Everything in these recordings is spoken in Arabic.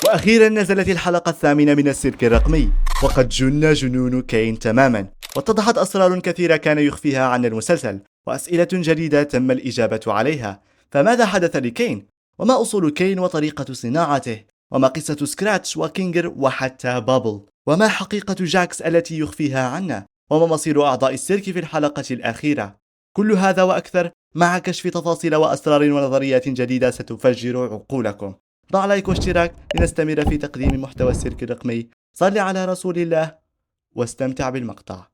وأخيرا نزلت الحلقة الثامنة من السيرك الرقمي، وقد جن جنون كين تماما، واتضحت أسرار كثيرة كان يخفيها عن المسلسل، وأسئلة جديدة تم الإجابة عليها. فماذا حدث لكين؟ وما أصول كين وطريقة صناعته؟ وما قصة سكراتش وكينجر وحتى بابل؟ وما حقيقة جاكس التي يخفيها عنا؟ وما مصير أعضاء السيرك في الحلقة الأخيرة؟ كل هذا وأكثر مع كشف تفاصيل وأسرار ونظريات جديدة ستفجر عقولكم. ضع لايك واشتراك لنستمر في تقديم محتوى السيرك الرقمي. صل على رسول الله واستمتع بالمقطع.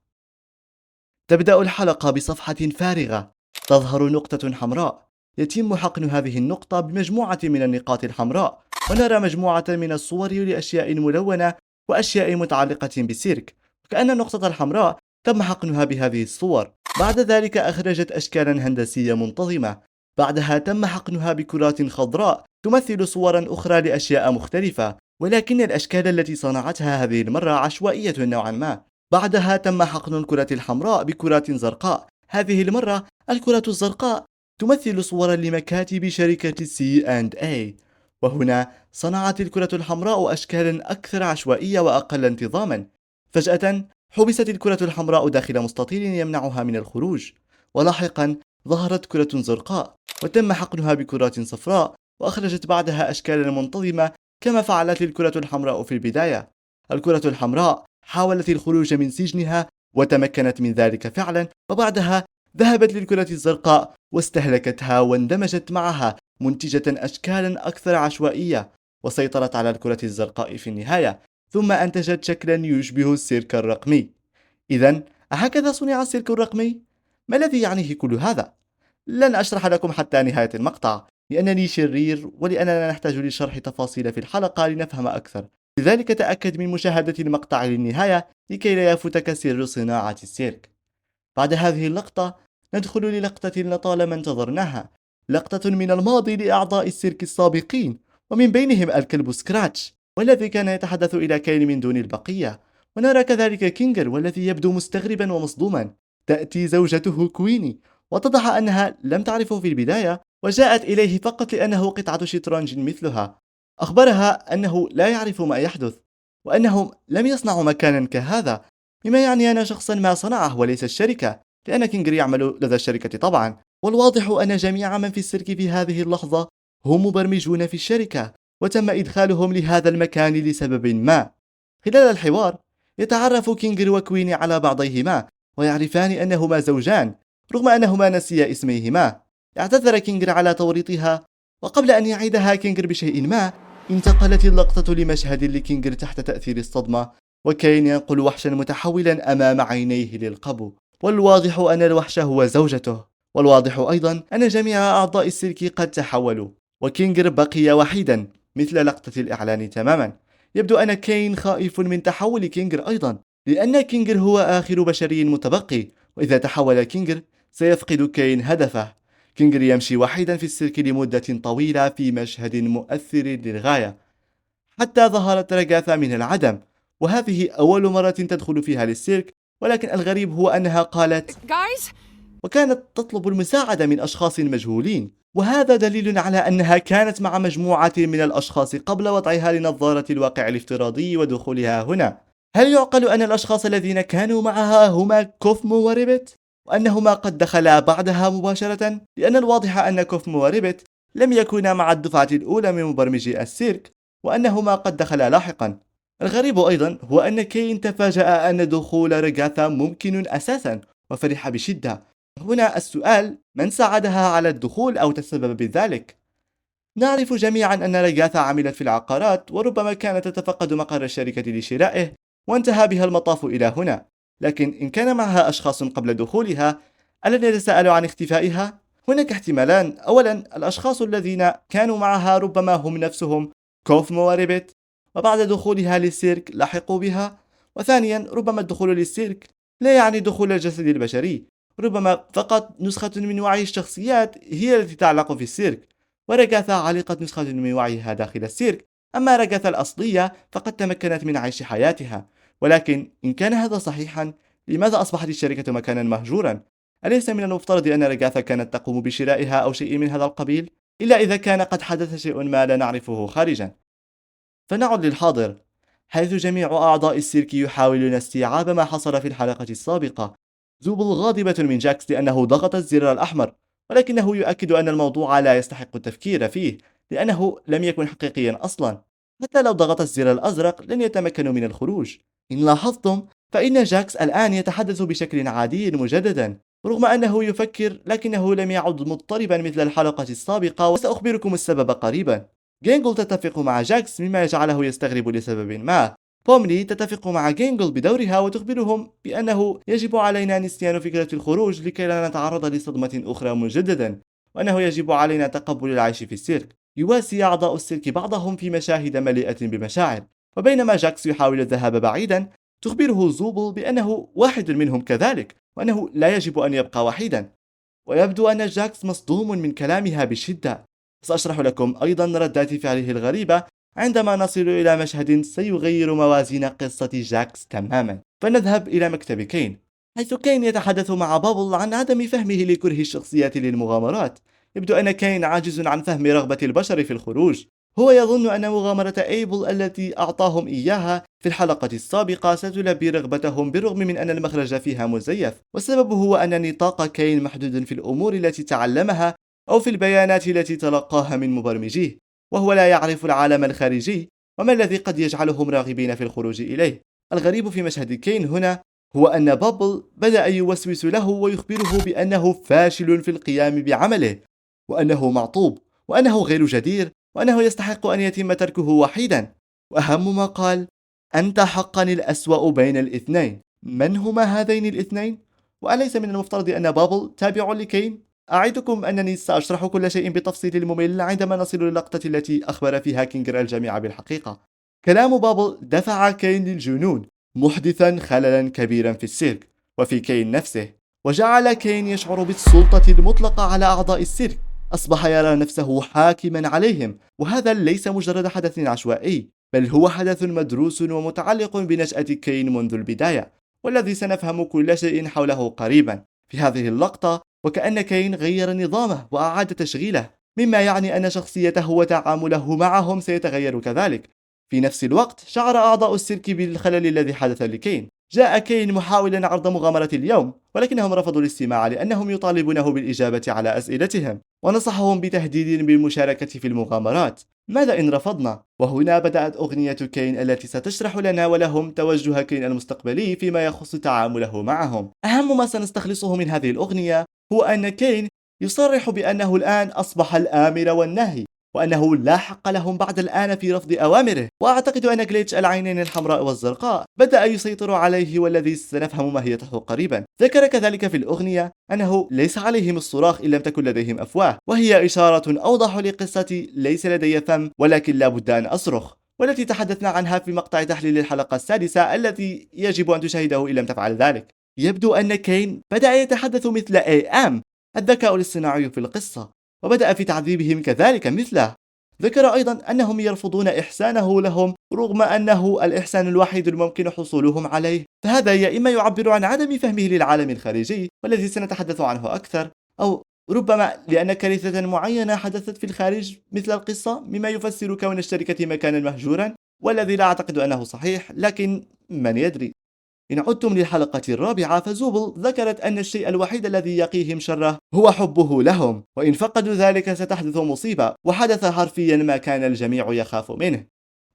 تبدأ الحلقة بصفحة فارغة تظهر نقطة حمراء، يتم حقن هذه النقطة بمجموعة من النقاط الحمراء، ونرى مجموعة من الصور لأشياء ملونة وأشياء متعلقة بالسيرك، وكأن النقطة الحمراء تم حقنها بهذه الصور. بعد ذلك أخرجت أشكالا هندسية منتظمة، بعدها تم حقنها بكرات خضراء تمثل صورا أخرى لأشياء مختلفة، ولكن الأشكال التي صنعتها هذه المرة عشوائية نوعا ما. بعدها تم حقن الكرة الحمراء بكرات زرقاء، هذه المرة الكرة الزرقاء تمثل صورا لمكاتب شركة C&A، وهنا صنعت الكرة الحمراء أشكالا أكثر عشوائية وأقل انتظاما. فجأة حبست الكرة الحمراء داخل مستطيل يمنعها من الخروج، ولاحقا ظهرت كرة زرقاء وتم حقنها بكرات صفراء، وأخرجت بعدها أشكالا منتظمة كما فعلت الكرة الحمراء في البداية. الكرة الحمراء حاولت الخروج من سجنها وتمكنت من ذلك فعلا، وبعدها ذهبت للكرة الزرقاء واستهلكتها واندمجت معها منتجة أشكالا أكثر عشوائية، وسيطرت على الكرة الزرقاء في النهاية، ثم أنتجت شكلا يشبه السيرك الرقمي. إذن أهكذا صنع السيرك الرقمي؟ ما الذي يعنيه كل هذا؟ لن أشرح لكم حتى نهاية المقطع لأنني شرير، ولأننا نحتاج لشرح تفاصيل في الحلقة لنفهم أكثر، لذلك تأكد من مشاهدة المقطع للنهاية لكي لا يفوتك سر صناعة السيرك. بعد هذه اللقطة ندخل للقطة لطالما انتظرناها، لقطة من الماضي لأعضاء السيرك السابقين، ومن بينهم الكلب سكراتش والذي كان يتحدث إلى كين من دون البقية، ونرى كذلك كينجر والذي يبدو مستغربا ومصدوما. تأتي زوجته كويني وتضح أنها لم تعرفه في البداية، وجاءت إليه فقط لأنه قطعة شطرنج مثلها. أخبرها أنه لا يعرف ما يحدث، وأنهم لم يصنعوا مكانا كهذا، مما يعني أن شخصا ما صنعه وليس الشركة، لأن كينجر يعمل لدى الشركة طبعا. والواضح أن جميع من في السيرك في هذه اللحظة هم مبرمجون في الشركة، وتم إدخالهم لهذا المكان لسبب ما. خلال الحوار يتعرف كينجر وكويني على بعضيهما، ويعرفان أنهما زوجان رغم أنهما نسيا اسميهما. اعتذر كينجر على توريطها، وقبل أن يعيدها كينجر بشيء ما انتقلت اللقطة لمشهد لكينجر تحت تأثير الصدمة، وكين ينقل وحشا متحولا أمام عينيه للقبو، والواضح أن الوحش هو زوجته. والواضح أيضا أن جميع أعضاء السيرك قد تحولوا، وكينجر بقي وحيدا مثل لقطة الإعلان تماما. يبدو أن كين خائف من تحول كينجر أيضا، لأن كينجر هو آخر بشري متبقي، وإذا تحول كينجر سيفقد كين هدفه. كينجر يمشي وحيدا في السيرك لمدة طويلة في مشهد مؤثر للغاية، حتى ظهرت رجاثا من العدم، وهذه أول مرة تدخل فيها للسيرك، ولكن الغريب هو أنها قالت Guys? وكانت تطلب المساعدة من أشخاص مجهولين، وهذا دليل على أنها كانت مع مجموعة من الأشخاص قبل وضعها لنظارة الواقع الافتراضي ودخولها هنا. هل يعقل أن الأشخاص الذين كانوا معها هما كوفمو وريبت، وأنهما قد دخلا بعدها مباشرة؟ لأن الواضح أن كوفمو وريبت لم يكونا مع الدفعة الأولى من مبرمجي السيرك، وأنهما قد دخلا لاحقا. الغريب أيضا هو أن كين تفاجأ أن دخول رجاثا ممكن أساسا، وفرح بشدة. هنا السؤال: من ساعدها على الدخول أو تسبب بذلك؟ نعرف جميعا أن رجاثا عملت في العقارات، وربما كانت تتفقد مقر الشركة لشرائه، وانتهى بها المطاف إلى هنا. لكن إن كان معها أشخاص قبل دخولها، ألن يتساءلوا عن اختفائها؟ هناك احتمالان: أولا الأشخاص الذين كانوا معها ربما هم نفسهم كوفمو وريبت، وبعد دخولها للسيرك لحقوا بها. وثانيا ربما الدخول للسيرك لا يعني دخول الجسد البشري، ربما فقط نسخة من وعي الشخصيات هي التي تعلق في السيرك، ورجاثا علقت نسخة من وعيها داخل السيرك. أما رجاثا الأصلية فقد تمكنت من عيش حياتها. ولكن إن كان هذا صحيحا، لماذا أصبحت الشركة مكانا مهجورا؟ أليس من المفترض أن رجاثا كانت تقوم بشرائها أو شيء من هذا القبيل؟ إلا إذا كان قد حدث شيء ما لا نعرفه خارجا. فنعد للحاضر، حيث جميع أعضاء السيرك يحاولون استيعاب ما حصل في الحلقة السابقة. زوبل غاضبة من جاكس لأنه ضغط الزر الأحمر، ولكنه يؤكد أن الموضوع لا يستحق التفكير فيه لأنه لم يكن حقيقيا أصلا. حتى لو ضغط الزر الأزرق لن يتمكنوا من الخروج. إن لاحظتم فإن جاكس الآن يتحدث بشكل عادي مجددا، رغم أنه يفكر لكنه لم يعد مضطربا مثل الحلقة السابقة، وسأخبركم السبب قريبا. جينجل تتفق مع جاكس مما يجعله يستغرب لسبب ما. بوملي تتفق مع جينجل بدورها وتخبرهم بأنه يجب علينا نسيان فكرة الخروج لكي لا نتعرض لصدمة أخرى مجددا، وأنه يجب علينا تقبل العيش في السيرك. يواسي أعضاء السيرك بعضهم في مشاهد مليئة بمشاعر، وبينما جاكس يحاول الذهاب بعيدا تخبره زوبل بأنه واحد منهم كذلك، وأنه لا يجب أن يبقى وحيدا. ويبدو أن جاكس مصدوم من كلامها بشدة. سأشرح لكم أيضا ردات فعله الغريبة عندما نصل إلى مشهد سيغير موازين قصة جاكس تماما. فنذهب إلى مكتب كين، حيث كين يتحدث مع بابل عن عدم فهمه لكره الشخصيات للمغامرات. يبدو أن كين عاجز عن فهم رغبة البشر في الخروج. هو يظن أن مغامرة أيبل التي أعطاهم إياها في الحلقة السابقة ستلبي رغبتهم بالرغم من أن المخرج فيها مزيف، والسبب هو أن نطاق كين محدود في الأمور التي تعلمها أو في البيانات التي تلقاها من مبرمجيه، وهو لا يعرف العالم الخارجي وما الذي قد يجعلهم راغبين في الخروج إليه. الغريب في مشهد كين هنا هو أن بابل بدأ يوسوس له ويخبره بأنه فاشل في القيام بعمله، وأنه معطوب، وأنه غير جدير، وأنه يستحق أن يتم تركه وحيدا. وأهم ما قال: أنت حقا الأسوأ بين الاثنين. من هما هذين الاثنين؟ وأليس من المفترض أن بابل تابع لكين؟ أعدكم أنني سأشرح كل شيء بتفصيل ممل عندما نصل للقطة التي أخبر فيها كينجر الجميع بالحقيقة. كلام بابل دفع كين للجنون، محدثا خللا كبيرا في السيرك وفي كين نفسه، وجعل كين يشعر بالسلطة المطلقة على أعضاء السيرك. أصبح يرى نفسه حاكما عليهم، وهذا ليس مجرد حدث عشوائي، بل هو حدث مدروس ومتعلق بنشأة كين منذ البداية، والذي سنفهم كل شيء حوله قريبا في هذه اللقطة. وكأن كين غير نظامه وأعاد تشغيله، مما يعني أن شخصيته وتعامله معهم سيتغير كذلك. في نفس الوقت شعر أعضاء السيرك بالخلل الذي حدث لكين. جاء كين محاولا عرض مغامرة اليوم، ولكنهم رفضوا الاستماع لأنهم يطالبونه بالإجابة على أسئلتهم، ونصحهم بتهديد بالمشاركة في المغامرات. ماذا إن رفضنا؟ وهنا بدأت أغنية كين التي ستشرح لنا ولهم توجه كين المستقبلي فيما يخص تعامله معهم. أهم ما سنستخلصه من هذه الأغنية هو أن كين يصرح بأنه الآن أصبح الآمر والناهي، وأنه لا حق لهم بعد الآن في رفض أوامره. وأعتقد أن جليتش العينين الحمراء والزرقاء بدأ يسيطر عليه، والذي سنفهم ماهيته قريبا. ذكر كذلك في الأغنية أنه ليس عليهم الصراخ إن لم تكن لديهم أفواه، وهي إشارة أوضح لقصة ليس لدي فم ولكن لا بد أن أصرخ، والتي تحدثنا عنها في مقطع تحليل الحلقة السادسة الذي يجب أن تشاهده إن لم تفعل ذلك. يبدو أن كين بدأ يتحدث مثل AM، الذكاء الاصطناعي في القصة، وبدأ في تعذيبهم كذلك مثله. ذكر أيضا أنهم يرفضون إحسانه لهم رغم أنه الإحسان الوحيد الممكن حصولهم عليه. فهذا يا إما يعبر عن عدم فهمه للعالم الخارجي، والذي سنتحدث عنه أكثر، أو ربما لأن كارثة معينة حدثت في الخارج مثل القصة، مما يفسر كون الشركة مكانا مهجورا، والذي لا أعتقد أنه صحيح، لكن من يدري. إن عدتم للحلقة الرابعة فزوبل ذكرت أن الشيء الوحيد الذي يقيهم شره هو حبه لهم، وإن فقدوا ذلك ستحدث مصيبة، وحدث حرفيا ما كان الجميع يخاف منه.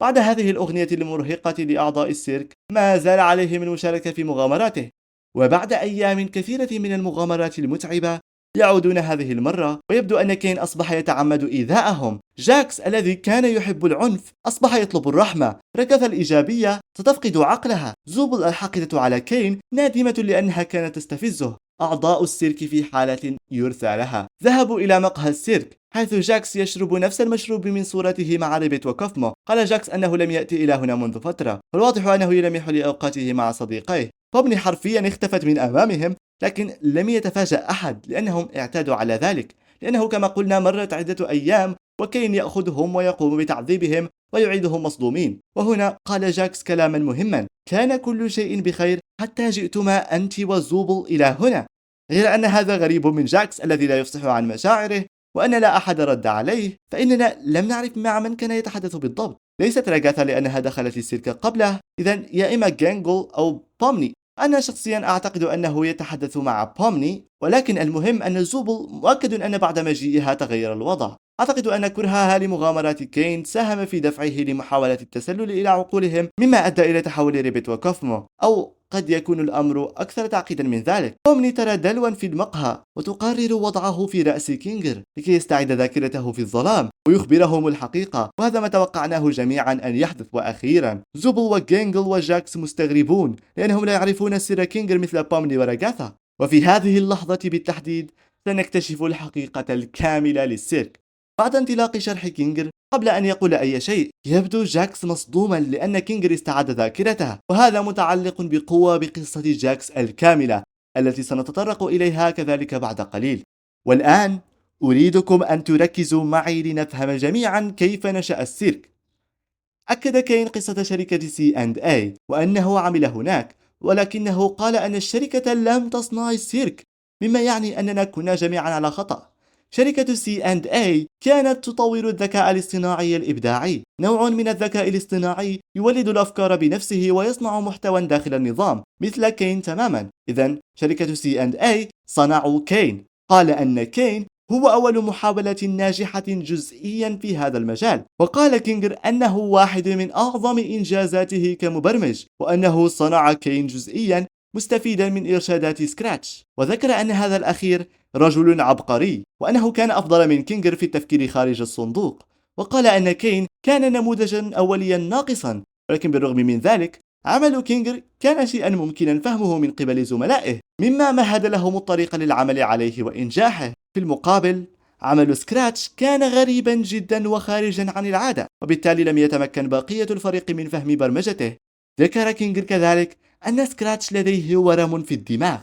بعد هذه الأغنية المرهقة لأعضاء السيرك ما زال عليهم المشاركة في مغامراته، وبعد أيام كثيرة من المغامرات المتعبة يعودون هذه المرة، ويبدو أن كين أصبح يتعمد إيذاءهم. جاكس الذي كان يحب العنف أصبح يطلب الرحمة. ركث الإيجابية ستفقد عقلها. زوبل الحاقدة على كين نادمة لأنها كانت تستفزه. أعضاء السيرك في حالة يرثى لها. ذهبوا إلى مقهى السيرك، حيث جاكس يشرب نفس المشروب من صورته مع ريبت وكوفمو. قال جاكس أنه لم يأتي إلى هنا منذ فترة، والواضح أنه يلمح لأوقاته مع صديقيه. بومني حرفيا اختفت من أمامهم، لكن لم يتفاجأ أحد لأنهم اعتادوا على ذلك، لأنه كما قلنا مرت عدة أيام وكين يأخذهم ويقوم بتعذيبهم ويعيدهم مصدومين. وهنا قال جاكس كلاما مهما: كان كل شيء بخير حتى جئتما أنت وزوبل إلى هنا. غير أن هذا غريب من جاكس الذي لا يفصح عن مشاعره، وأن لا أحد رد عليه، فإننا لم نعرف مع من كان يتحدث بالضبط. ليست راغاثا لأنها دخلت السيرك قبله، إذن يا إما جينغول أو بومني. أنا شخصيا أعتقد أنه يتحدث مع بومني، ولكن المهم أن زوبل مؤكد أن بعد مجيئها تغير الوضع. أعتقد أن كرهها لمغامرات كين ساهم في دفعه لمحاولة التسلل إلى عقولهم، مما أدى إلى تحول ريبت وكوفمو، أو قد يكون الأمر أكثر تعقيدا من ذلك. بومني ترى دلوا في المقهى وتقرر وضعه في رأس كينغر لكي يستعيد ذاكرته في الظلام ويخبرهم الحقيقة، وهذا ما توقعناه جميعا أن يحدث. وأخيرا زوبل وجينغل وجاكس مستغربون لأنهم لا يعرفون سر كينغر مثل بومني وراغاثا، وفي هذه اللحظة بالتحديد سنكتشف الحقيقة الكاملة للسيرك. بعد انطلاق شرح كينغر قبل أن يقول أي شيء، يبدو جاكس مصدوما لأن كينغر استعاد ذاكرته، وهذا متعلق بقوة بقصة جاكس الكاملة التي سنتطرق إليها كذلك بعد قليل. والآن أريدكم أن تركزوا معي لنفهم جميعا كيف نشأ السيرك. أكد كين قصة شركة C&A وأنه عمل هناك، ولكنه قال أن الشركة لم تصنع السيرك، مما يعني أننا كنا جميعا على خطأ. شركة C&A كانت تطور الذكاء الاصطناعي الإبداعي، نوع من الذكاء الاصطناعي يولد الأفكار بنفسه ويصنع محتوى داخل النظام مثل كين تماما. إذن شركة C&A صنعوا كين. قال أن كين هو أول محاولة ناجحة جزئيا في هذا المجال، وقال كينغر أنه واحد من أعظم إنجازاته كمبرمج، وأنه صنع كين جزئيا مستفيدا من إرشادات سكراتش، وذكر أن هذا الأخير رجل عبقري وأنه كان أفضل من كينغر في التفكير خارج الصندوق. وقال أن كين كان نموذجا أوليا ناقصا، ولكن بالرغم من ذلك عمل كينغر كان شيئا ممكنا فهمه من قبل زملائه، مما مهد لهم الطريق للعمل عليه وإنجاحه. في المقابل عمل سكراتش كان غريبا جدا وخارجا عن العادة، وبالتالي لم يتمكن بقية الفريق من فهم برمجته. ذكر كينغر كذلك أن سكراتش لديه ورم في الدماغ،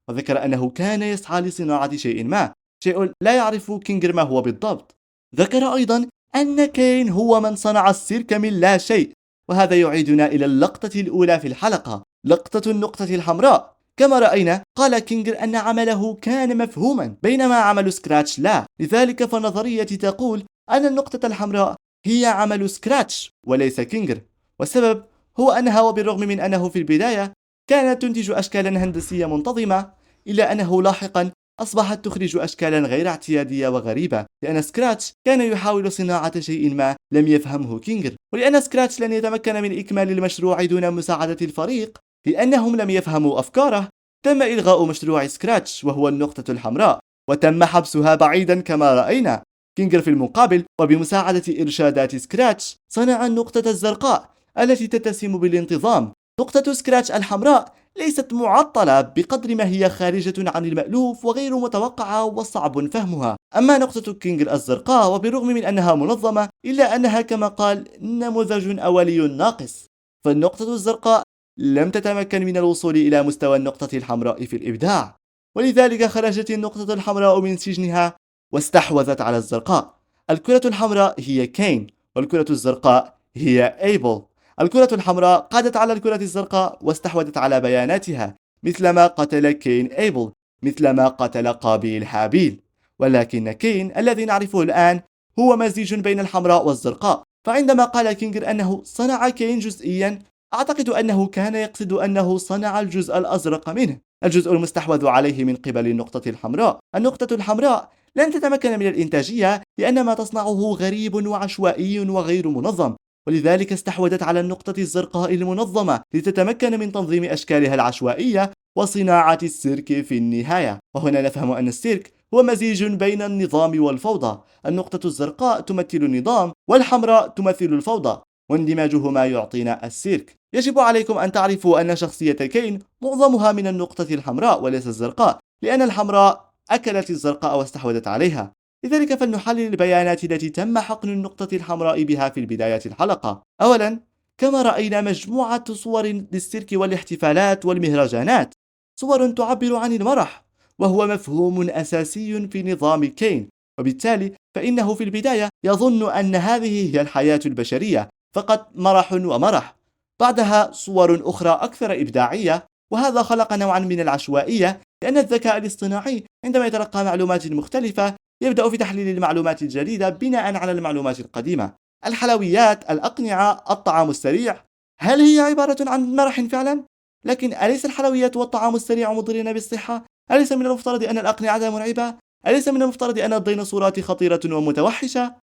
وذكر أنه كان يسعى لصناعة شيء ما، شيء لا يعرف كينغر ما هو بالضبط. ذكر أيضا أن كين هو من صنع السيرك من لا شيء، وهذا يعيدنا إلى اللقطة الأولى في الحلقة، لقطة النقطة الحمراء. كما رأينا قال كينغر أن عمله كان مفهوما بينما عمل سكراتش لا، لذلك فنظريتي تقول أن النقطة الحمراء هي عمل سكراتش وليس كينغر، والسبب هو أنها وبالرغم من أنه في البداية كانت تنتج أشكالا هندسية منتظمة، إلا أنه لاحقا أصبحت تخرج أشكالا غير اعتيادية وغريبة، لأن سكراتش كان يحاول صناعة شيء ما لم يفهمه كينغر، ولأن سكراتش لن يتمكن من إكمال المشروع دون مساعدة الفريق لأنهم لم يفهموا أفكاره. تم إلغاء مشروع سكراتش وهو النقطة الحمراء، وتم حبسها بعيدا كما رأينا. كينغر في المقابل وبمساعدة إرشادات سكراتش صنع النقطة الزرقاء التي تتسم بالانتظام. نقطة سكراتش الحمراء ليست معطلة بقدر ما هي خارجة عن المألوف وغير متوقعة وصعب فهمها. أما نقطة كينغر الزرقاء وبالرغم من أنها منظمة إلا أنها كما قال نموذج أولي ناقص، فالنقطة الزرقاء لم تتمكن من الوصول إلى مستوى النقطة الحمراء في الإبداع، ولذلك خرجت النقطة الحمراء من سجنها واستحوذت على الزرقاء. الكرة الحمراء هي كين، والكرة الزرقاء هي أيبل. الكرة الحمراء قادت على الكرة الزرقاء واستحوذت على بياناتها، مثلما قتل كين أيبل، مثلما قتل قابيل هابيل. ولكن كين الذي نعرفه الآن هو مزيج بين الحمراء والزرقاء. فعندما قال كينغر أنه صنع كين جزئيا، أعتقد أنه كان يقصد أنه صنع الجزء الأزرق منه، الجزء المستحوذ عليه من قبل النقطة الحمراء. النقطة الحمراء لن تتمكن من الإنتاجية لأن ما تصنعه غريب وعشوائي وغير منظم، ولذلك استحوذت على النقطة الزرقاء المنظمة لتتمكن من تنظيم أشكالها العشوائية وصناعة السيرك في النهاية. وهنا نفهم أن السيرك هو مزيج بين النظام والفوضى. النقطة الزرقاء تمثل النظام والحمراء تمثل الفوضى، واندماجهما يعطينا السيرك. يجب عليكم أن تعرفوا أن شخصية كين معظمها من النقطة الحمراء وليس الزرقاء، لأن الحمراء أكلت الزرقاء واستحوذت عليها. لذلك فلنحلل البيانات التي تم حقن النقطة الحمراء بها في بداية الحلقة. أولا، كما رأينا مجموعة صور للسيرك والاحتفالات والمهرجانات، صور تعبر عن المرح، وهو مفهوم أساسي في نظام كين، وبالتالي فإنه في البداية يظن أن هذه هي الحياة البشرية، فقط مرح ومرح. بعدها صور أخرى أكثر إبداعية، وهذا خلق نوعا من العشوائية، لأن الذكاء الاصطناعي عندما يتلقى معلومات مختلفة يبدأ في تحليل المعلومات الجديدة بناء على المعلومات القديمة. الحلويات، الأقنعة، الطعام السريع، هل هي عبارة عن مرح فعلا؟ لكن أليس الحلويات والطعام السريع مضرين بالصحة؟ أليس من المفترض أن الأقنعة مرعبة؟ أليس من المفترض أن الديناصورات خطيرة ومتوحشة؟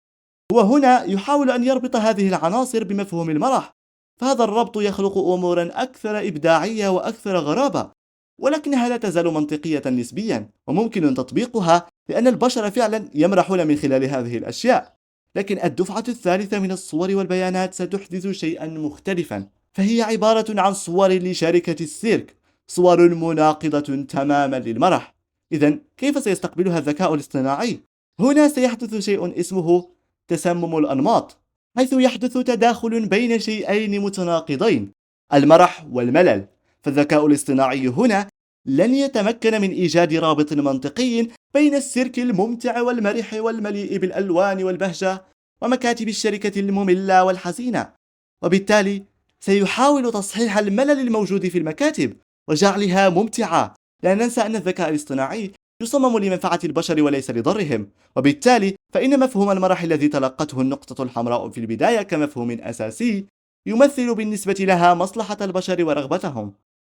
وهنا يحاول أن يربط هذه العناصر بمفهوم المرح، فهذا الربط يخلق أمورا أكثر إبداعية وأكثر غرابة، ولكنها لا تزال منطقية نسبيا وممكن تطبيقها لأن البشر فعلا يمرحون من خلال هذه الأشياء. لكن الدفعة الثالثة من الصور والبيانات ستحدث شيئا مختلفا، فهي عبارة عن صور لشركة السيرك، صور مناقضة تماما للمرح. إذا كيف سيستقبلها الذكاء الاصطناعي؟ هنا سيحدث شيء اسمه تسمم الأنماط، حيث يحدث تداخل بين شيئين متناقضين، المرح والملل. فالذكاء الاصطناعي هنا لن يتمكن من إيجاد رابط منطقي بين السيرك الممتع والمرح والمليء بالألوان والبهجة ومكاتب الشركة المملة والحزينة، وبالتالي سيحاول تصحيح الملل الموجود في المكاتب وجعلها ممتعة. لا ننسى أن الذكاء الاصطناعي يصمم لمنفعة البشر وليس لضرهم، وبالتالي فإن مفهوم المرح الذي تلقته النقطة الحمراء في البداية كمفهوم أساسي يمثل بالنسبة لها مصلحة البشر ورغبتهم.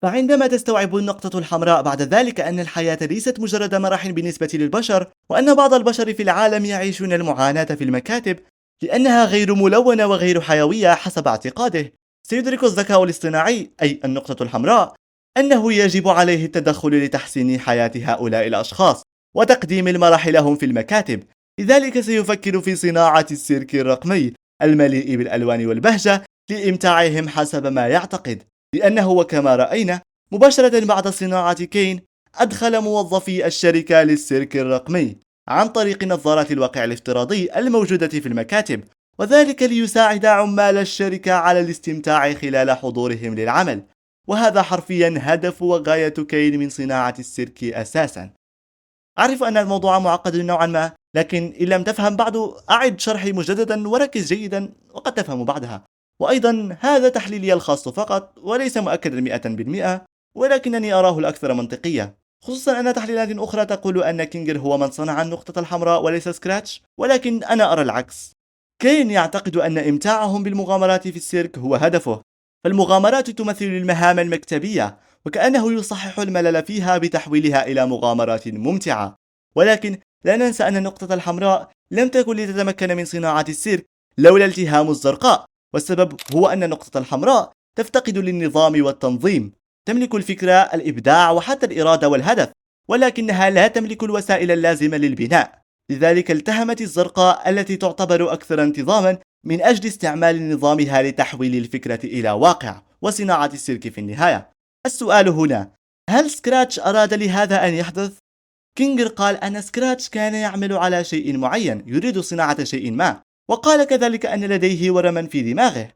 فعندما تستوعب النقطة الحمراء بعد ذلك أن الحياة ليست مجرد مرح بالنسبة للبشر، وأن بعض البشر في العالم يعيشون المعاناة في المكاتب لأنها غير ملونة وغير حيوية حسب اعتقاده، سيدرك الذكاء الاصطناعي أي النقطة الحمراء أنه يجب عليه التدخل لتحسين حياة هؤلاء الأشخاص وتقديم المرح لهم في المكاتب. لذلك سيفكر في صناعة السيرك الرقمي المليء بالألوان والبهجة لإمتاعهم حسب ما يعتقد، لأنه وكما رأينا مباشرة بعد صناعة كين أدخل موظفي الشركة للسيرك الرقمي عن طريق نظارات الواقع الافتراضي الموجودة في المكاتب، وذلك ليساعد عمال الشركة على الاستمتاع خلال حضورهم للعمل. وهذا حرفيا هدف وغاية كين من صناعة السيرك أساسا. أعرف أن الموضوع معقد نوعا ما، لكن إن لم تفهم بعد أعد شرحي مجددا وركز جيدا وقد تفهم بعدها. وأيضا هذا تحليلي الخاص فقط وليس مؤكدا 100%، ولكنني أراه الأكثر منطقية، خصوصا أن تحليلات أخرى تقول أن كينجر هو من صنع النقطة الحمراء وليس سكراتش، ولكن أنا أرى العكس. كين يعتقد أن إمتاعهم بالمغامرات في السيرك هو هدفه، فالمغامرات تمثل المهام المكتبية وكأنه يصحح الملل فيها بتحويلها إلى مغامرات ممتعة. ولكن لا ننسى أن النقطة الحمراء لم تكن لتتمكن من صناعة السيرك لولا التهام الزرقاء، والسبب هو أن النقطة الحمراء تفتقد للنظام والتنظيم، تملك الفكرة، الإبداع وحتى الإرادة والهدف، ولكنها لا تملك الوسائل اللازمة للبناء. لذلك التهمت الزرقاء التي تعتبر أكثر انتظاما من أجل استعمال نظامها لتحويل الفكرة إلى واقع وصناعة السيرك في النهاية. السؤال هنا، هل سكراتش أراد لهذا أن يحدث؟ كينجر قال أن سكراتش كان يعمل على شيء معين، يريد صناعة شيء ما، وقال كذلك أن لديه ورما في دماغه،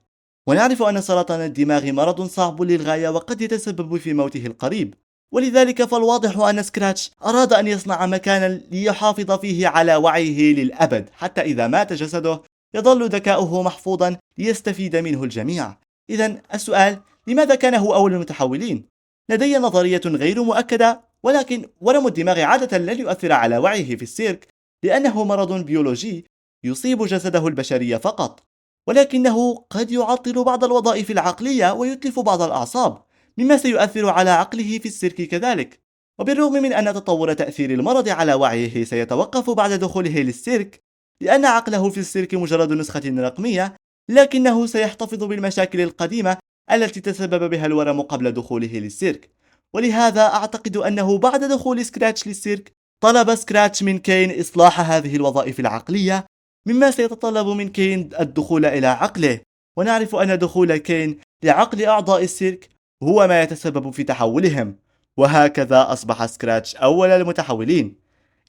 ونعرف أن سرطان الدماغ مرض صعب للغاية وقد يتسبب في موته القريب، ولذلك فالواضح أن سكراتش أراد أن يصنع مكانا ليحافظ فيه على وعيه للأبد، حتى إذا مات جسده يظل ذكاؤه محفوظا ليستفيد منه الجميع. إذن السؤال، لماذا كان هو أول المتحولين؟ لدي نظرية غير مؤكدة، ولكن ورم الدماغ عادة لن يؤثر على وعيه في السيرك لأنه مرض بيولوجي يصيب جسده البشري فقط، ولكنه قد يعطل بعض الوظائف العقلية ويتلف بعض الأعصاب مما سيؤثر على عقله في السيرك كذلك. وبالرغم من أن تطور تأثير المرض على وعيه سيتوقف بعد دخوله للسيرك لأن عقله في السيرك مجرد نسخة رقمية، لكنه سيحتفظ بالمشاكل القديمة التي تسبب بها الورم قبل دخوله للسيرك. ولهذا أعتقد أنه بعد دخول سكراتش للسيرك طلب سكراتش من كين إصلاح هذه الوظائف العقلية، مما سيتطلب من كين الدخول إلى عقله، ونعرف أن دخول كين لعقل أعضاء السيرك هو ما يتسبب في تحولهم، وهكذا أصبح سكراتش أول المتحولين.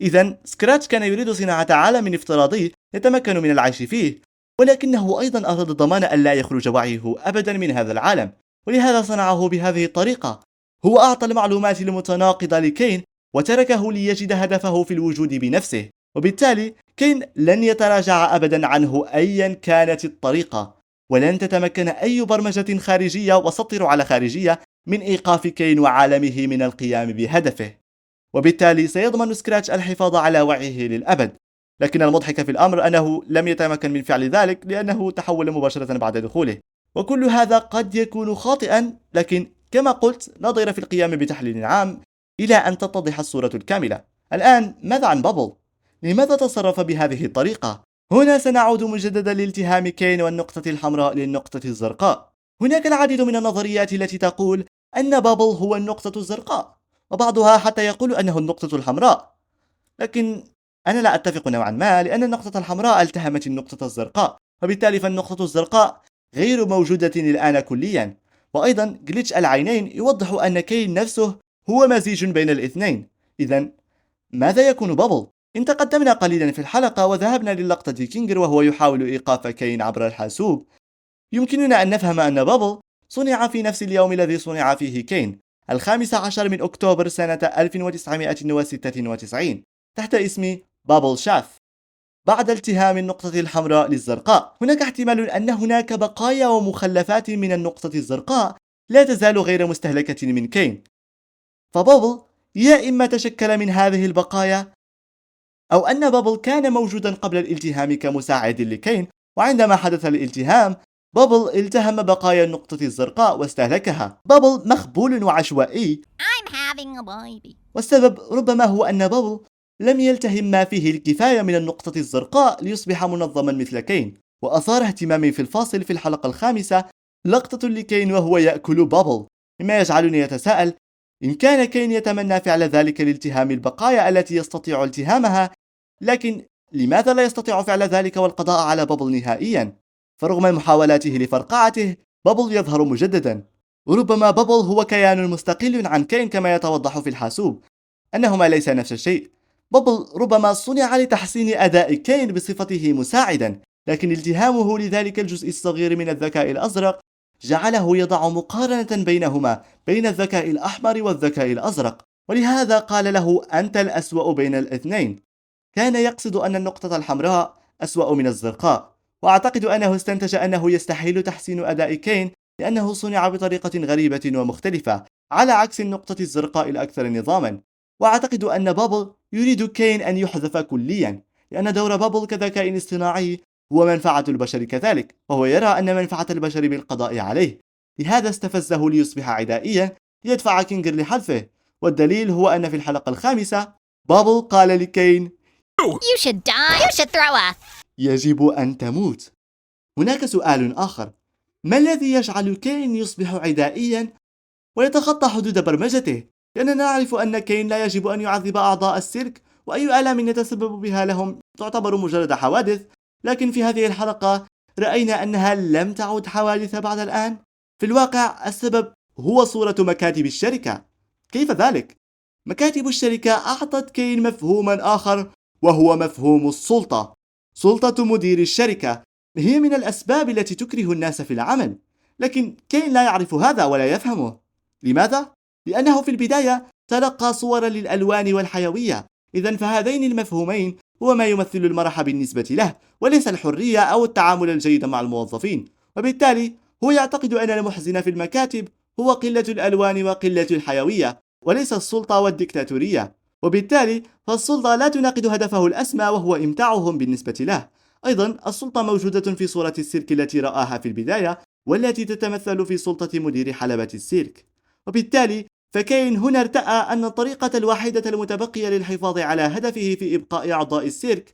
إذن سكراتش كان يريد صناعة عالم افتراضي يتمكن من العيش فيه، ولكنه أيضا أراد ضمان أن لا يخرج وعيه أبدا من هذا العالم، ولهذا صنعه بهذه الطريقة. هو أعطى المعلومات المتناقضة لكين وتركه ليجد هدفه في الوجود بنفسه، وبالتالي كين لن يتراجع أبدا عنه أيا كانت الطريقة، ولن تتمكن أي برمجة خارجية وسطر على خارجية من إيقاف كين وعالمه من القيام بهدفه. وبالتالي سيضمن سكراتش الحفاظ على وعيه للأبد، لكن المضحك في الأمر أنه لم يتمكن من فعل ذلك لأنه تحول مباشرة بعد دخوله. وكل هذا قد يكون خاطئا، لكن كما قلت لا ضير في القيام بتحليل عام إلى أن تتضح الصورة الكاملة. الآن ماذا عن بابل؟ لماذا تصرف بهذه الطريقة؟ هنا سنعود مجددا لالتهام كين والنقطة الحمراء للنقطة الزرقاء. هناك العديد من النظريات التي تقول أن بابل هو النقطة الزرقاء، وبعضها حتى يقول أنه النقطة الحمراء، لكن أنا لا أتفق نوعا ما، لأن النقطة الحمراء التهمت النقطة الزرقاء، وبالتالي فالنقطة الزرقاء غير موجودة الآن كليا. وأيضا جليتش العينين يوضح أن كين نفسه هو مزيج بين الاثنين. إذا ماذا يكون بابل؟ إن تقدمنا قليلا في الحلقة وذهبنا للقطة كينجر وهو يحاول إيقاف كين عبر الحاسوب، يمكننا أن نفهم أن بابل صنع في نفس اليوم الذي صنع فيه كين، 15 من أكتوبر سنة 1996، تحت اسم بابل شاث. بعد التهام النقطة الحمراء للزرقاء، هناك احتمال أن هناك بقايا ومخلفات من النقطة الزرقاء لا تزال غير مستهلكة من كين، فبابل يا إما تشكل من هذه البقايا، أو أن بابل كان موجودا قبل الالتهام كمساعد لكين، وعندما حدث الالتهام بابل التهم بقايا النقطة الزرقاء واستهلكها. بابل مخبول وعشوائي، والسبب ربما هو أن بابل لم يلتهم ما فيه الكفاية من النقطة الزرقاء ليصبح منظما مثل كين. وأثار اهتمامي في الفاصل في الحلقة الخامسة لقطة لكين وهو يأكل بابل، مما يجعلني يتساءل إن كان كين يتمنى فعل ذلك لالتهام البقايا التي يستطيع التهامها، لكن لماذا لا يستطيع فعل ذلك والقضاء على بابل نهائيا؟ فرغم محاولاته لفرقعته، بابل يظهر مجددا. وربما بابل هو كيان مستقل عن كين كما يتوضح في الحاسوب، أنهما ليس نفس الشيء. بابل ربما صنع لتحسين أداء كين بصفته مساعدا، لكن التهامه لذلك الجزء الصغير من الذكاء الأزرق جعله يضع مقارنة بينهما، بين الذكاء الأحمر والذكاء الأزرق، ولهذا قال له أنت الأسوأ بين الاثنين. كان يقصد أن النقطة الحمراء أسوأ من الزرقاء، وأعتقد أنه استنتج أنه يستحيل تحسين أداء كين لأنه صنع بطريقة غريبة ومختلفة، على عكس النقطة الزرقاء الأكثر نظاما. وأعتقد أن بابل يريد كين أن يحذف كليا، لأن دور بابل كذكاء اصطناعي هو منفعة البشر كذلك، وهو يرى أن منفعة البشر بالقضاء عليه، لهذا استفزه ليصبح عدائيا ليدفع كينجر لحذفه. والدليل هو أن في الحلقة الخامسة بابل قال لكين You should die. You should throw up. يجب أن تموت. هناك سؤال آخر، ما الذي يجعل كين يصبح عدائيا ويتخطى حدود برمجته؟ لأننا نعرف أن كين لا يجب أن يعذب أعضاء السيرك، وأي آلام يتسبب بها لهم تعتبر مجرد حوادث، لكن في هذه الحلقة رأينا أنها لم تعد حوادث بعد الآن. في الواقع السبب هو صورة مكاتب الشركة. كيف ذلك؟ مكاتب الشركة أعطت كين مفهوما آخر، وهو مفهوم السلطة. سلطة مدير الشركة هي من الأسباب التي تكره الناس في العمل، لكن كين لا يعرف هذا ولا يفهمه. لماذا؟ لأنه في البداية تلقى صورا للألوان والحيوية، إذن فهذين المفهومين هو ما يمثل المرح بالنسبة له، وليس الحرية أو التعامل الجيد مع الموظفين. وبالتالي هو يعتقد أن المحزن في المكاتب هو قلة الألوان وقلة الحيوية، وليس السلطة والديكتاتورية. وبالتالي فالسلطة لا تناقض هدفه الأسمى وهو إمتاعهم بالنسبة له. أيضا السلطة موجودة في صورة السيرك التي رآها في البداية، والتي تتمثل في سلطة مدير حلبة السيرك. وبالتالي فكين هنا ارتأى أن الطريقة الوحيدة المتبقية للحفاظ على هدفه في إبقاء أعضاء السيرك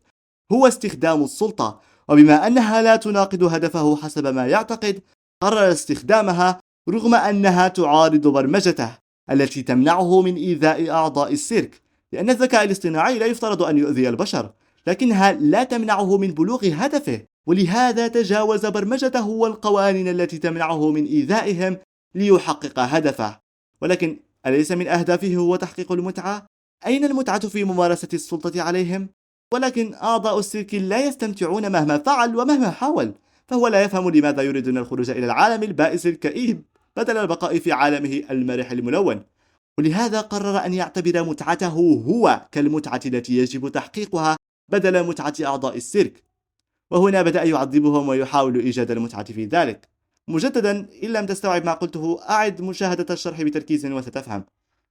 هو استخدام السلطة، وبما أنها لا تناقض هدفه حسب ما يعتقد، قرر استخدامها رغم أنها تعارض برمجته التي تمنعه من إيذاء أعضاء السيرك، لأن الذكاء الاصطناعي لا يفترض أن يؤذي البشر، لكنها لا تمنعه من بلوغ هدفه، ولهذا تجاوز برمجته والقوانين التي تمنعه من إيذائهم ليحقق هدفه. ولكن أليس من أهدافه هو تحقيق المتعة؟ أين المتعة في ممارسة السلطة عليهم؟ ولكن أعضاء السيرك لا يستمتعون مهما فعل ومهما حاول، فهو لا يفهم لماذا يريدون الخروج إلى العالم البائس الكئيب بدل البقاء في عالمه المرح الملون. ولهذا قرر أن يعتبر متعته هو كالمتعة التي يجب تحقيقها بدل متعة أعضاء السيرك، وهنا بدأ يعذبهم ويحاول إيجاد المتعة في ذلك. مجددا، إن لم تستوعب ما قلته أعد مشاهدة الشرح بتركيز وستفهم.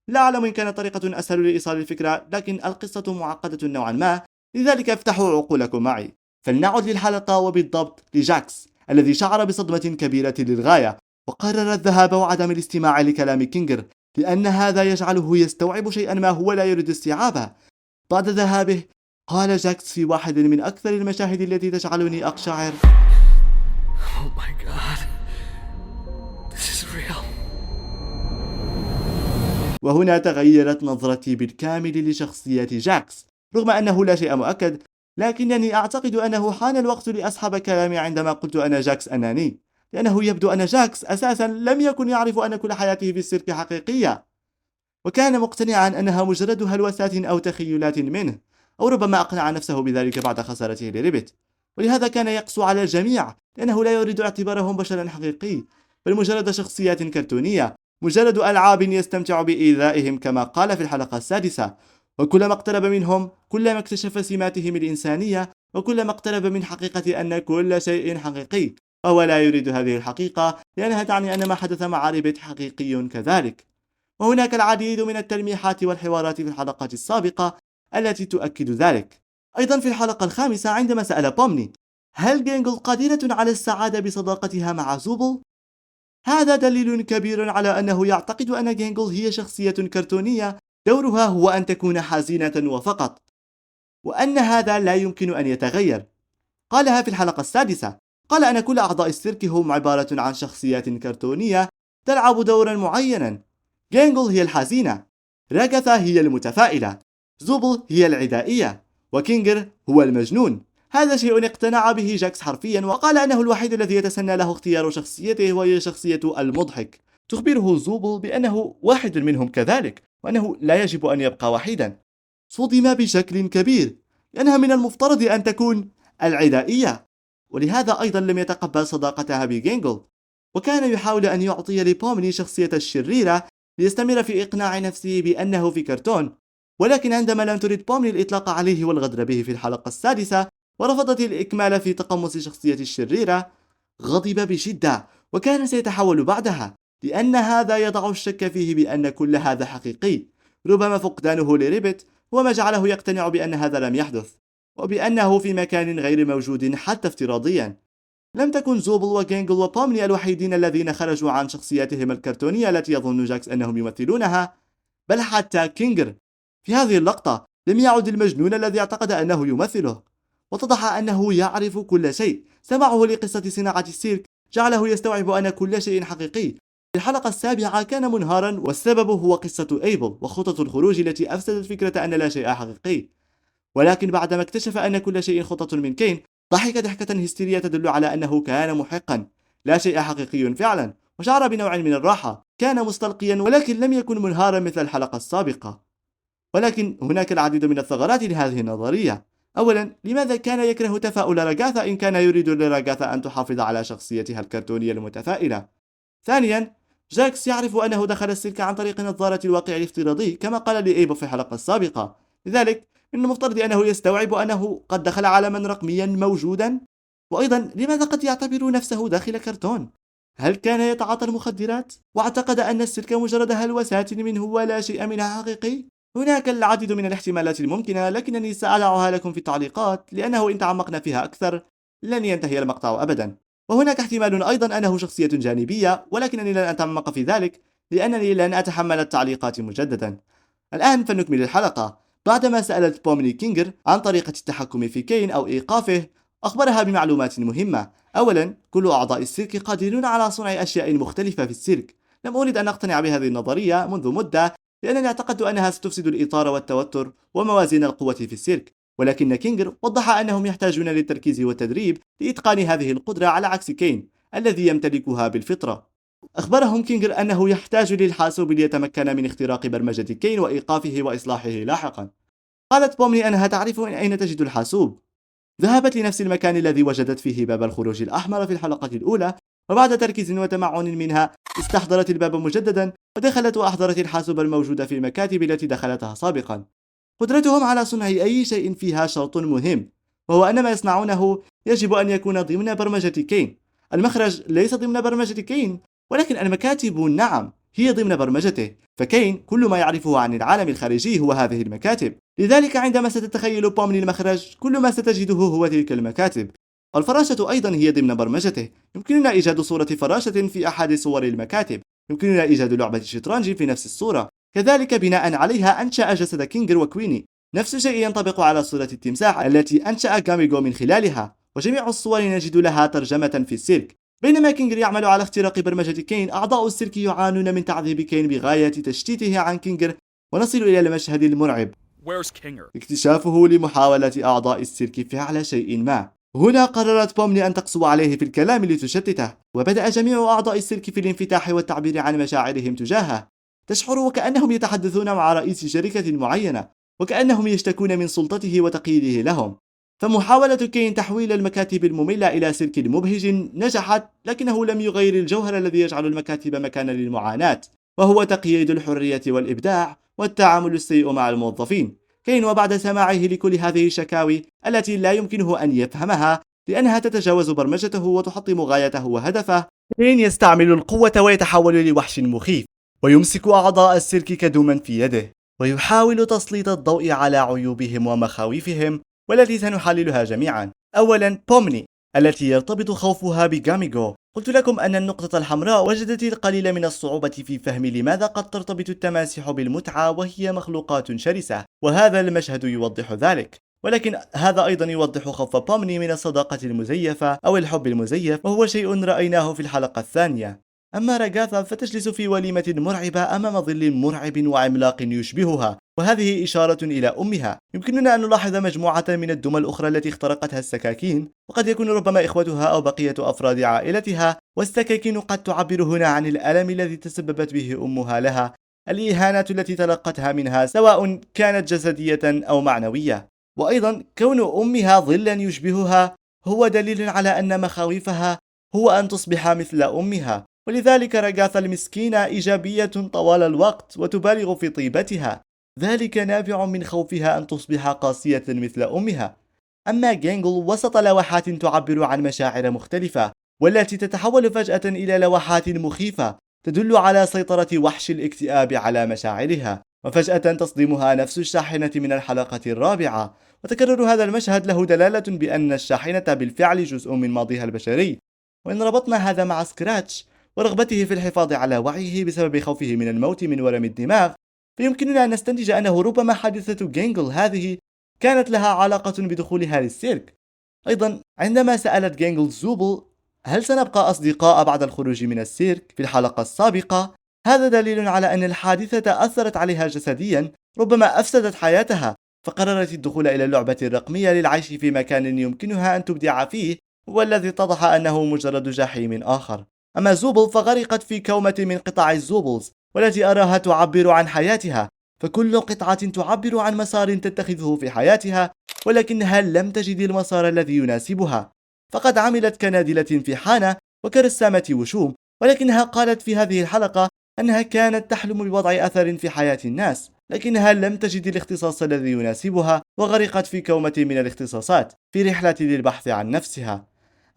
لا أعلم إن كانت طريقة أسهل لإيصال الفكرة، لكن القصة معقدة نوعا ما، لذلك افتحوا عقولكم معي، فلنعد للحلقة وبالضبط لجاكس الذي شعر بصدمة كبيرة للغاية، وقرر الذهاب وعدم الاستماع لكلام كينجر لأن هذا يجعله يستوعب شيئا ما هو لا يريد استيعابه. بعد ذهابه قال جاكس في واحد من أكثر المشاهد التي تجعلني أقشعر: Oh my god. This is real. وهنا تغيرت نظرتي بالكامل لشخصية جاكس، رغم أنه لا شيء مؤكد، لكنني أعتقد أنه حان الوقت لأسحب كلامي عندما قلت أن جاكس أناني، لأنه يبدو أن جاكس أساسا لم يكن يعرف أن كل حياته في السيرك حقيقية، وكان مقتنعا أنها مجرد هلوسات أو تخيلات منه، أو ربما أقنع نفسه بذلك بعد خسارته لريبت، ولهذا كان يقسو على الجميع لأنه لا يريد اعتبارهم بشرا حقيقي، بل مجرد شخصيات كرتونية، مجرد ألعاب يستمتع بإيذائهم كما قال في الحلقة السادسة. وكلما اقترب منهم كلما اكتشف سماتهم الإنسانية، وكلما اقترب من حقيقة أن كل شيء حقيقي، وهو لا يريد هذه الحقيقة لأنها تعني أن ما حدث مع ريبت حقيقي كذلك. وهناك العديد من التلميحات والحوارات في الحلقات السابقة التي تؤكد ذلك. أيضا في الحلقة الخامسة عندما سأل بومني: هل جينجل قادرة على السعادة بصداقتها مع زوبل؟ هذا دليل كبير على أنه يعتقد أن جينجل هي شخصية كرتونية دورها هو أن تكون حزينة وفقط، وأن هذا لا يمكن أن يتغير. قالها في الحلقة السادسة، قال أن كل أعضاء السيرك هم عبارة عن شخصيات كرتونية تلعب دورا معينا. جينجل هي الحزينة، راغاثا هي المتفائلة، زوبل هي العدائية، وكينجر هو المجنون. هذا شيء اقتنع به جاكس حرفيا، وقال أنه الوحيد الذي يتسنى له اختيار شخصيته وهي شخصية المضحك. تخبره زوبل بأنه واحد منهم كذلك، وأنه لا يجب أن يبقى وحيدا. صدم بشكل كبير لأنها من المفترض أن تكون العدائية، ولهذا أيضا لم يتقبل صداقتها بجينجل، وكان يحاول أن يعطي لبومني شخصية الشريرة ليستمر في إقناع نفسه بأنه في كرتون. ولكن عندما لم ترد بومني الإطلاق عليه والغدر به في الحلقة السادسة، ورفضت الإكمال في تقمص شخصية الشريرة، غضب بشدة وكان سيتحول بعدها، لأن هذا يضع الشك فيه بأن كل هذا حقيقي. ربما فقدانه لريبت هو ما جعله يقتنع بأن هذا لم يحدث، وبأنه في مكان غير موجود حتى افتراضيا. لم تكن زوبل وجينجل وبومني الوحيدين الذين خرجوا عن شخصياتهم الكرتونية التي يظن جاكس أنهم يمثلونها، بل حتى كينجر. في هذه اللقطة لم يعد المجنون الذي اعتقد أنه يمثله، واتضح أنه يعرف كل شيء. سماعه لقصة صناعة السيرك جعله يستوعب أن كل شيء حقيقي. في الحلقة السابعة كان منهارا، والسبب هو قصة أيبل وخطط الخروج التي أفسدت فكرة أن لا شيء حقيقي. ولكن بعدما اكتشف أن كل شيء خطط من كين، ضحك ضحكة هستيرية تدل على أنه كان محقا، لا شيء حقيقي فعلا، وشعر بنوع من الراحة. كان مستلقيا ولكن لم يكن منهارا مثل الحلقة السابقة. ولكن هناك العديد من الثغرات لهذه النظرية. أولا، لماذا كان يكره تفاؤل راغاثا إن كان يريد لراغاثا أن تحافظ على شخصيتها الكرتونية المتفائلة؟ ثانيا، جاكس يعرف أنه دخل السلك عن طريق نظارة الواقع الافتراضي كما قال لإيبو في الحلقة السابقة، لذلك من المفترض أنه يستوعب أنه قد دخل عالما رقميا موجودا. وأيضا، لماذا قد يعتبر نفسه داخل كرتون؟ هل كان يتعاطى المخدرات واعتقد أن السلك مجرد هلوسات منه ولا شيء منها حقيقي؟ هناك العديد من الاحتمالات الممكنة، لكنني سأضعها لكم في التعليقات لأنه إن تعمقنا فيها أكثر لن ينتهي المقطع أبدا. وهناك احتمال أيضا أنه شخصية جانبية، ولكنني لن أتعمق في ذلك لأنني لن أتحمل التعليقات مجددا. الآن فلنكمل الحلقة. بعدما سألت بومني كينجر عن طريقة التحكم في كين أو إيقافه، أخبرها بمعلومات مهمة. أولا، كل أعضاء السيرك قادرون على صنع أشياء مختلفة في السيرك. لم أريد أن أقتنع بهذه النظرية منذ مدة لأنني اعتقدت أنها ستفسد الإطار والتوتر وموازين القوة في السيرك، ولكن كينجر وضح أنهم يحتاجون للتركيز والتدريب لإتقان هذه القدرة على عكس كين الذي يمتلكها بالفطرة. أخبرهم كينجر أنه يحتاج للحاسوب ليتمكن من اختراق برمجة كين وإيقافه وإصلاحه لاحقا. قالت بومني أنها تعرف أين تجد الحاسوب. ذهبت لنفس المكان الذي وجدت فيه باب الخروج الأحمر في الحلقة الأولى، وبعد تركيز وتمعن منها استحضرت الباب مجددا ودخلت وأحضرت الحاسوب الموجود في المكاتب التي دخلتها سابقا. قدرتهم على صنع أي شيء فيها شرط مهم، وهو أن ما يصنعونه يجب أن يكون ضمن برمجة كين. المخرج ليس ضمن برمجة كين، ولكن المكاتب نعم، هي ضمن برمجته، فكين كل ما يعرفه عن العالم الخارجي هو هذه المكاتب. لذلك عندما ستتخيل بومني المخرج كل ما ستجده هو تلك المكاتب. الفراشة أيضا هي ضمن برمجته، يمكننا إيجاد صورة فراشة في أحد صور المكاتب، يمكننا إيجاد لعبة شطرنج في نفس الصورة، كذلك بناء عليها أنشأ جسد كينجر وكويني. نفس الشيء ينطبق على صورة التمساح التي أنشأ غاميغو من خلالها، وجميع الصور نجد لها ترجمة في السيرك. بينما كينجر يعمل على اختراق برمجة كين، أعضاء السيرك يعانون من تعذيب كين بغاية تشتيته عن كينجر، ونصل إلى المشهد المرعب، اكتشافه لمحاولة أعضاء السيرك فعل شيء ما. هنا قررت بومني أن تقسو عليه في الكلام لتشتته، وبدأ جميع أعضاء السيرك في الانفتاح والتعبير عن مشاعرهم تجاهه. تشعر وكأنهم يتحدثون مع رئيس شركة معينة، وكأنهم يشتكون من سلطته وتقييده لهم. فمحاولة كين تحويل المكاتب المملة إلى سيرك مبهج نجحت، لكنه لم يغير الجوهر الذي يجعل المكاتب مكانا للمعاناة، وهو تقييد الحرية والإبداع والتعامل السيء مع الموظفين. كين وبعد سماعه لكل هذه الشكاوي التي لا يمكنه أن يفهمها لأنها تتجاوز برمجته وتحطم غايته وهدفه، كين يستعمل القوة ويتحول لوحش مخيف، ويمسك أعضاء السيرك كدوما في يده، ويحاول تسليط الضوء على عيوبهم ومخاوفهم والتي سنحللها جميعا. أولا بومني التي يرتبط خوفها بغاميغو. قلت لكم أن النقطة الحمراء وجدت القليل من الصعوبة في فهم لماذا قد ترتبط التماسح بالمتعة وهي مخلوقات شرسة، وهذا المشهد يوضح ذلك. ولكن هذا أيضا يوضح خوف بومني من الصداقة المزيفة أو الحب المزيف، وهو شيء رأيناه في الحلقة الثانية. أما راغاثا فتجلس في وليمة مرعبة أمام ظل مرعب وعملاق يشبهها، وهذه إشارة إلى أمها. يمكننا أن نلاحظ مجموعة من الدمى الأخرى التي اخترقتها السكاكين، وقد يكون ربما إخوتها أو بقية أفراد عائلتها، والسكاكين قد تعبر هنا عن الألم الذي تسببت به أمها لها، الإهانات التي تلقتها منها سواء كانت جسدية أو معنوية. وأيضا كون أمها ظلا يشبهها هو دليل على أن مخاوفها هو أن تصبح مثل أمها، ولذلك راغاثا المسكينة إيجابية طوال الوقت وتبالغ في طيبتها، ذلك نابع من خوفها أن تصبح قاسية مثل أمها. أما جينجل وسط لوحات تعبر عن مشاعر مختلفة، والتي تتحول فجأة إلى لوحات مخيفة تدل على سيطرة وحش الاكتئاب على مشاعرها، وفجأة تصدمها نفس الشاحنة من الحلقة الرابعة. وتكرر هذا المشهد له دلالة بأن الشاحنة بالفعل جزء من ماضيها البشري. وإن ربطنا هذا مع سكراتش ورغبته في الحفاظ على وعيه بسبب خوفه من الموت من ورم الدماغ، فيمكننا أن نستنتج أنه ربما حادثة جينجل هذه كانت لها علاقة بدخولها للسيرك. أيضا عندما سألت جينجل زوبل هل سنبقى أصدقاء بعد الخروج من السيرك في الحلقة السابقة، هذا دليل على أن الحادثة أثرت عليها جسديا، ربما أفسدت حياتها، فقررت الدخول إلى اللعبة الرقمية للعيش في مكان يمكنها أن تبدع فيه، والذي اتضح أنه مجرد جحيم آخر. أما زوبل فغرقت في كومة من قطع الزوبلز، والتي أراها تعبر عن حياتها، فكل قطعة تعبر عن مسار تتخذه في حياتها، ولكنها لم تجد المسار الذي يناسبها. فقد عملت كنادلة في حانة وكرسامة وشوم، ولكنها قالت في هذه الحلقة أنها كانت تحلم بوضع أثر في حياة الناس، لكنها لم تجد الاختصاص الذي يناسبها، وغرقت في كومة من الاختصاصات في رحلة للبحث عن نفسها.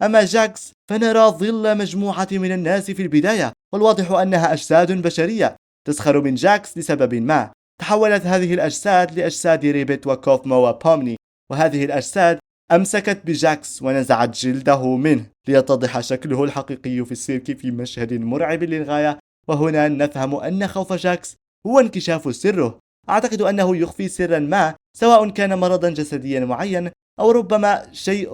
أما جاكس فنرى ظل مجموعة من الناس في البداية، والواضح أنها أجساد بشرية تسخر من جاكس لسبب ما. تحولت هذه الأجساد لأجساد ريبت وكوفمو وبومني، وهذه الأجساد أمسكت بجاكس ونزعت جلده منه ليتضح شكله الحقيقي في السيرك في مشهد مرعب للغاية. وهنا نفهم أن خوف جاكس هو انكشاف سره. أعتقد أنه يخفي سرا ما، سواء كان مرضا جسديا معين، أو ربما شيء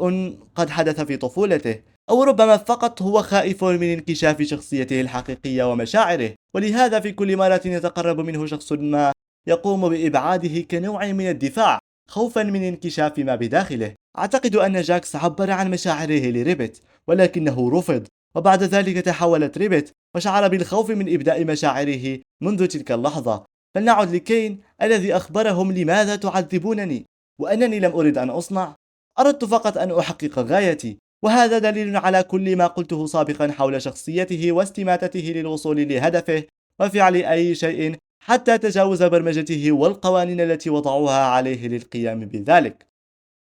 قد حدث في طفولته، أو ربما فقط هو خائف من انكشاف شخصيته الحقيقية ومشاعره، ولهذا في كل مرة يتقرب منه شخص ما يقوم بإبعاده كنوع من الدفاع خوفا من انكشاف ما بداخله. أعتقد أن جاكس عبر عن مشاعره لريبت، ولكنه رفض، وبعد ذلك تحولت ريبت وشعر بالخوف من إبداء مشاعره منذ تلك اللحظة. فلنعد لكين الذي أخبرهم لماذا تعذبونني، وأنني لم أرد أن أصنع، أردت فقط أن أحقق غايتي. وهذا دليل على كل ما قلته سابقا حول شخصيته واستماتته للوصول لهدفه وفعل أي شيء حتى تجاوز برمجته والقوانين التي وضعوها عليه للقيام بذلك.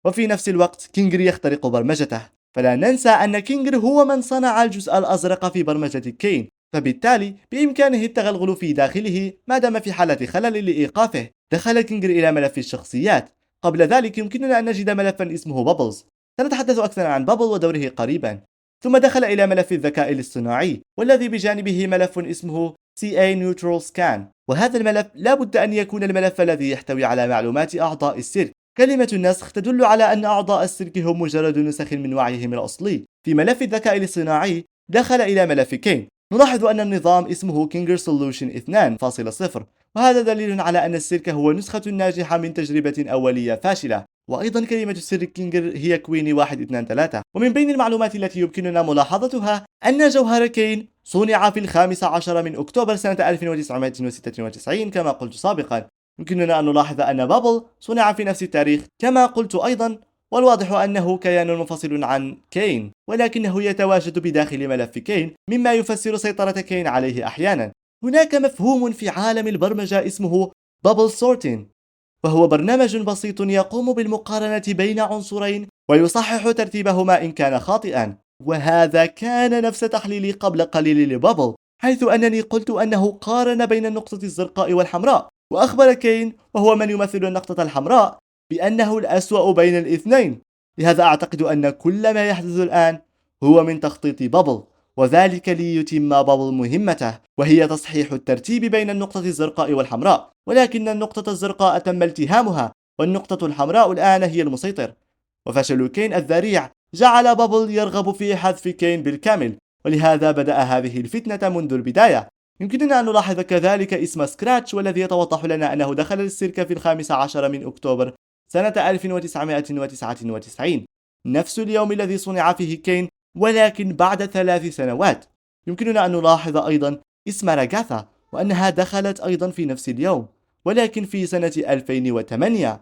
وفي نفس الوقت كينجر يخترق برمجته، فلا ننسى أن كينجر هو من صنع الجزء الأزرق في برمجة كين، فبالتالي بإمكانه التغلغل في داخله ما دام في حالة خلل لإيقافه. دخل كينجر إلى ملف الشخصيات. قبل ذلك يمكننا أن نجد ملفا اسمه بابلز، سنتحدث أكثر عن بابل ودوره قريبا. ثم دخل إلى ملف الذكاء الاصطناعي، والذي بجانبه ملف اسمه CA Neutral Scan، وهذا الملف لا بد أن يكون الملف الذي يحتوي على معلومات أعضاء السيرك. كلمة النسخ تدل على أن أعضاء السيرك هم مجرد نسخ من وعيهم الأصلي. في ملف الذكاء الاصطناعي دخل إلى ملف كين. نلاحظ أن النظام اسمه كينجر سولوشن 2.0، وهذا دليل على أن السيرك هو نسخة ناجحة من تجربة أولية فاشلة. وأيضا كلمة السر كينجر هي كويني 1 2 3. ومن بين المعلومات التي يمكننا ملاحظتها أن جوهر كين صنع في 15 من أكتوبر سنة 1996 كما قلت سابقا. يمكننا أن نلاحظ أن بابل صنع في نفس التاريخ كما قلت أيضا، والواضح أنه كيان منفصل عن كين، ولكنه يتواجد بداخل ملف كين، مما يفسر سيطرة كين عليه أحيانا. هناك مفهوم في عالم البرمجة اسمه بابل سورتين، وهو برنامج بسيط يقوم بالمقارنة بين عنصرين ويصحح ترتيبهما إن كان خاطئا. وهذا كان نفس تحليلي قبل قليل لبابل، حيث أنني قلت أنه قارن بين النقطة الزرقاء والحمراء، وأخبر كين وهو من يمثل النقطة الحمراء بأنه الأسوأ بين الاثنين. لهذا أعتقد أن كل ما يحدث الآن هو من تخطيط بابل، وذلك ليتم بابل مهمته، وهي تصحيح الترتيب بين النقطة الزرقاء والحمراء. ولكن النقطة الزرقاء تم التهامها، والنقطة الحمراء الآن هي المسيطر. وفشل كين الذريع جعل بابل يرغب في حذف كين بالكامل، ولهذا بدأ هذه الفتنة منذ البداية. يمكننا أن نلاحظ كذلك اسم سكراتش، والذي يتوضح لنا أنه دخل السيرك في 15 من أكتوبر سنة 1999، نفس اليوم الذي صنع فيه كين، ولكن بعد 3 سنوات. يمكننا أن نلاحظ أيضا اسم راغاثا، وأنها دخلت أيضا في نفس اليوم، ولكن في سنة 2008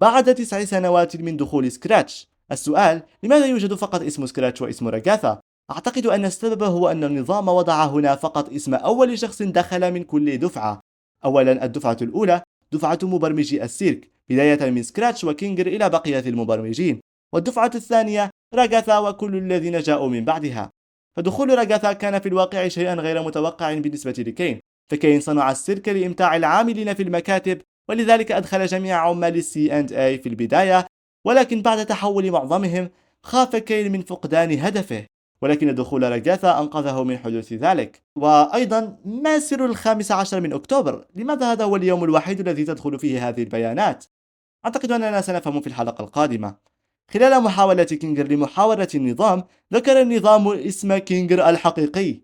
بعد 9 سنوات من دخول سكراتش. السؤال: لماذا يوجد فقط اسم سكراتش واسم راغاثا؟ أعتقد أن السبب هو أن النظام وضع هنا فقط اسم أول شخص دخل من كل دفعة. أولا، الدفعة الأولى دفعة مبرمجي السيرك، بداية من سكراتش وكينجر إلى بقية المبرمجين، والدفعة الثانية راغاثا وكل الذين جاءوا من بعدها. فدخول راغاثا كان في الواقع شيئا غير متوقع بالنسبة لكين، فكين صنع السيرك لإمتاع العاملين في المكاتب، ولذلك أدخل جميع عمال C&A في البداية، ولكن بعد تحول معظمهم خاف كين من فقدان هدفه، ولكن دخول راغاثا أنقذه من حدوث ذلك. وأيضا، ما سر 15 من أكتوبر؟ لماذا هذا هو اليوم الوحيد الذي تدخل فيه هذه البيانات؟ أعتقد أننا سنفهم في الحلقة القادمة. خلال محاولة كينجر لمحاورة النظام، ذكر النظام اسم كينجر الحقيقي.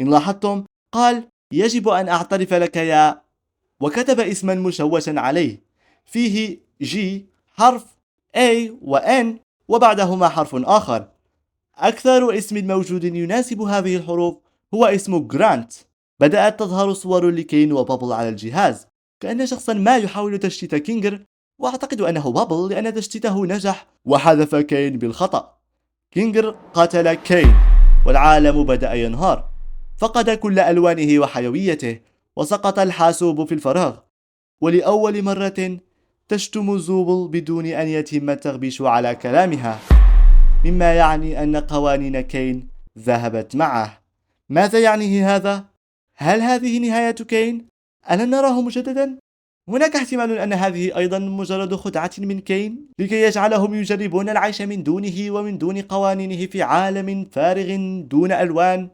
إن لاحظتم، قال: يجب أن أعترف لك يا، وكتب اسما مشوشا عليه فيه G حرف A و N وبعدهما حرف آخر. أكثر اسم موجود يناسب هذه الحروف هو اسم جرانت. بدأت تظهر صور لكين وبابل على الجهاز، كأن شخصا ما يحاول تشتيت كينجر، وأعتقد أنه بابل لأن تشتيته نجح وحذف كين بالخطأ. كينجر قتل كين، والعالم بدأ ينهار، فقد كل ألوانه وحيويته، وسقط الحاسوب في الفراغ. ولأول مرة تشتم زوبل بدون أن يتم التغبيش على كلامها، مما يعني أن قوانين كين ذهبت معه. ماذا يعنيه هذا؟ هل هذه نهاية كين؟ ألن نراه مجددا؟ هناك احتمال أن هذه أيضا مجرد خدعة من كين لكي يجعلهم يجربون العيش من دونه ومن دون قوانينه في عالم فارغ دون ألوان،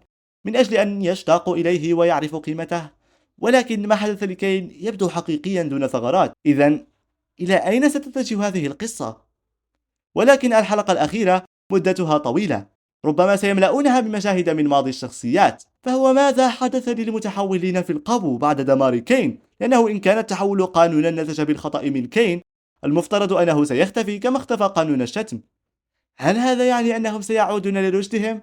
من أجل أن يشتاقوا إليه ويعرفوا قيمته. ولكن ما حدث لكين يبدو حقيقيا دون ثغرات. إذن إلى أين ستتجه هذه القصة؟ ولكن الحلقة الأخيرة مدتها طويلة، ربما سيملؤونها بمشاهد من ماضي الشخصيات. فهو ماذا حدث للمتحولين في القبو بعد دمار كين؟ لأنه إن كان التحول قانونا نتج بالخطأ من كين، المفترض أنه سيختفي كما اختفى قانون الشتم. هل هذا يعني أنهم سيعودون لرشدهم؟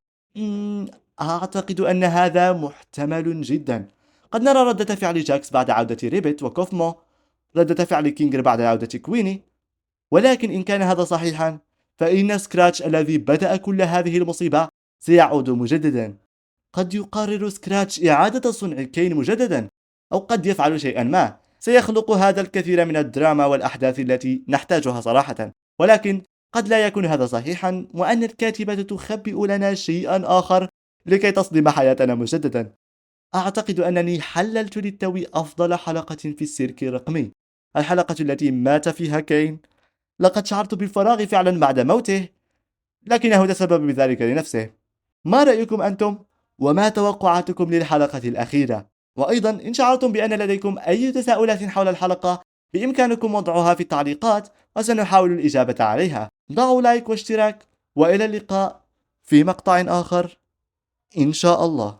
أعتقد أن هذا محتمل جدا. قد نرى ردة فعل جاكس بعد عودة ريبت وكوفمو، ردة فعل كينجر بعد عودة كويني. ولكن إن كان هذا صحيحا، فإن سكراتش الذي بدأ كل هذه المصيبة سيعود مجددا. قد يقرر سكراتش إعادة صنع كين مجددا، أو قد يفعل شيئا ما سيخلق هذا الكثير من الدراما والأحداث التي نحتاجها صراحة. ولكن قد لا يكون هذا صحيحا، وأن الكاتبة تخبئ لنا شيئا آخر لكي تصدم حياتنا مجددا. أعتقد أنني حللت للتو أفضل حلقة في السيرك الرقمي، الحلقة التي مات فيها كين. لقد شعرت بالفراغ فعلا بعد موته، لكنه تسبب بذلك لنفسه. ما رأيكم أنتم؟ وما توقعاتكم للحلقة الأخيرة؟ وأيضا إن شعرتم بأن لديكم أي تساؤلات حول الحلقة بإمكانكم وضعها في التعليقات وسنحاول الإجابة عليها. ضعوا لايك واشتراك، وإلى اللقاء في مقطع آخر إن شاء الله.